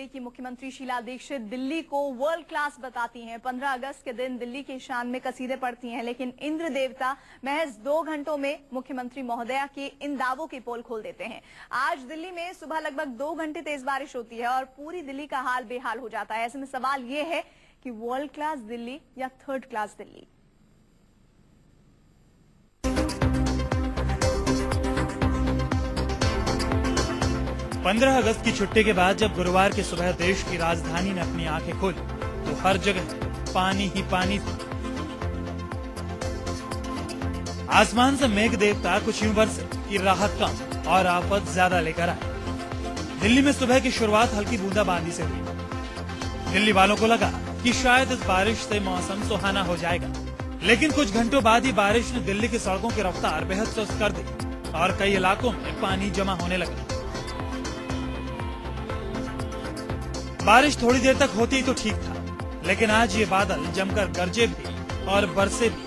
की मुख्यमंत्री शीला दीक्षित दिल्ली को वर्ल्ड क्लास बताती हैं। 15 अगस्त के दिन दिल्ली की शान में कसीदे पढ़ती हैं, लेकिन इंद्र देवता महज 2 घंटों में मुख्यमंत्री महोदया के इन दावों की पोल खोल देते हैं। आज दिल्ली में सुबह लगभग 2 घंटे तेज बारिश होती है और पूरी दिल्ली का हाल बेहाल हो जाता है। ऐसे में सवाल ये है कि वर्ल्ड क्लास दिल्ली या थर्ड क्लास दिल्ली। पंद्रह अगस्त की छुट्टी के बाद जब गुरुवार की सुबह देश की राजधानी ने अपनी आंखें खोली तो हर जगह पानी ही पानी था। आसमान से मेघ देवता कुछ यूं बरसे कि राहत कम और आफत ज्यादा लेकर आए। दिल्ली में सुबह की शुरुआत हल्की बूंदाबांदी से हुई। दिल्ली वालों को लगा कि शायद इस बारिश से मौसम सुहाना हो जाएगा, लेकिन कुछ घंटों बाद ही बारिश ने दिल्ली की सड़कों की रफ्तार बेहद सुस्त कर दी और कई इलाकों में पानी जमा होने लगा। बारिश थोड़ी देर तक होती तो ठीक था, लेकिन आज ये बादल जमकर गरजे भी और बरसे भी।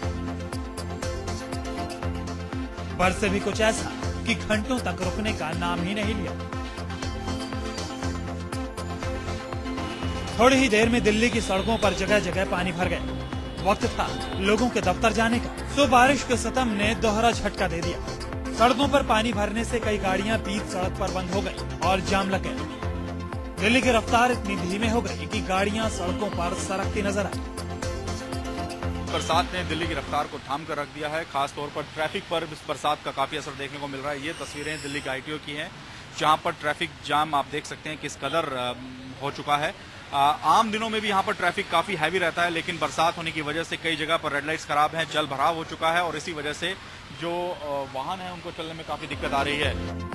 बरसे भी कुछ ऐसा कि घंटों तक रुकने का नाम ही नहीं लिया। थोड़ी ही देर में दिल्ली की सड़कों पर जगह जगह पानी भर गए। वक्त था लोगों के दफ्तर जाने का, तो बारिश के सितम ने दोहरा झटका दे दिया। सड़कों पर पानी भरने से कई गाड़ियां बीच सड़क पर बंद हो गई और जाम लग गए। दिल्ली की रफ्तार इतनी धीमे हो गई कि गाड़ियां सड़कों पर सरकती नजर आई। बरसात ने दिल्ली की रफ्तार को थाम कर रख दिया है। खास तौर पर ट्रैफिक पर इस बरसात का काफी असर देखने को मिल रहा है। ये तस्वीरें दिल्ली के आईटीओ की हैं, जहां पर ट्रैफिक जाम आप देख सकते हैं किस कदर हो चुका है। आम दिनों में भी यहाँ पर ट्रैफिक काफी हैवी रहता है, लेकिन बरसात होने की वजह से कई जगह पर रेड लाइट्स खराब हैं, जल भराव हो चुका है और इसी वजह से जो वाहन है उनको चलने में काफी दिक्कत आ रही है।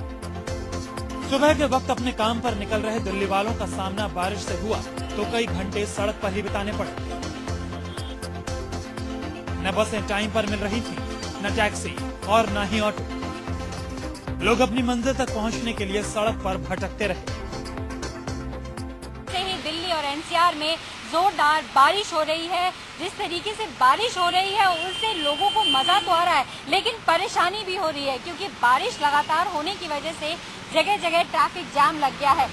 सुबह के वक्त अपने काम पर निकल रहे दिल्ली वालों का सामना बारिश से हुआ तो कई घंटे सड़क पर ही बिताने पड़े। न बसें टाइम पर मिल रही थी, न टैक्सी और न ही ऑटो। लोग अपनी मंजिल तक पहुंचने के लिए सड़क पर भटकते रहे। दिल्ली और एनसीआर में जोरदार बारिश हो रही है। जिस तरीके से बारिश हो रही है उससे लोगों को मजा तो आ रहा है, लेकिन परेशानी भी हो रही है, क्योंकि बारिश लगातार होने की वजह से जगह जगह ट्रैफिक जाम लग गया है।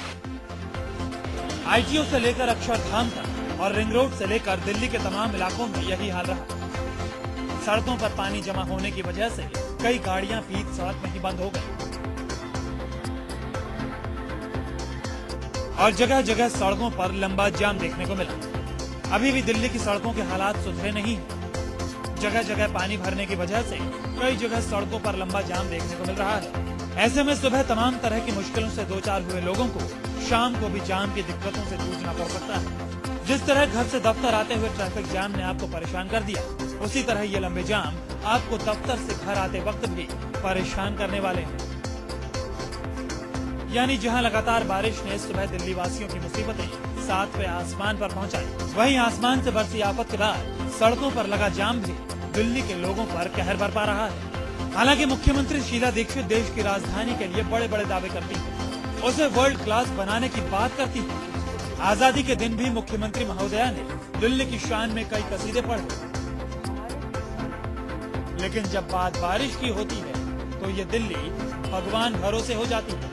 आईटीओ से लेकर अक्षरधाम तक और रिंग रोड से लेकर दिल्ली के तमाम इलाकों में यही हाल रहा। सड़कों पर पानी जमा होने की वजह से कई गाड़ियां बीच सड़क में ही बंद हो गई और जगह जगह सड़कों पर लंबा जाम देखने को मिला। अभी भी दिल्ली की सड़कों के हालात सुधरे नहीं हैं। जगह जगह पानी भरने की वजह से कई जगह सड़कों पर लंबा जाम देखने को मिल रहा है। ऐसे में सुबह तमाम तरह की मुश्किलों से दो चार हुए लोगों को शाम को भी जाम की दिक्कतों से जूझना पड़ सकता है। जिस तरह घर से दफ्तर आते हुए ट्रैफिक जाम ने आपको परेशान कर दिया, उसी तरह ये लंबे जाम आपको दफ्तर से घर आते वक्त भी परेशान करने वाले हैं। यानी जहां लगातार बारिश ने सुबह दिल्ली वासियों की मुसीबतें 7वें आसमान पर पहुंचाई, वहीं आसमान से बरसी आफत के बाद सड़कों पर लगा जाम भी दिल्ली के लोगों पर कहर बरपा रहा है। हालांकि मुख्यमंत्री शीला दीक्षित देश की राजधानी के लिए बड़े बड़े दावे करती हैं, उसे वर्ल्ड क्लास बनाने की बात करती हैं। आजादी के दिन भी मुख्यमंत्री महोदया ने दिल्ली की शान में कई कसीदे पढ़े, लेकिन जब बात बारिश की होती है तो ये दिल्ली भगवान भरोसे हो जाती है।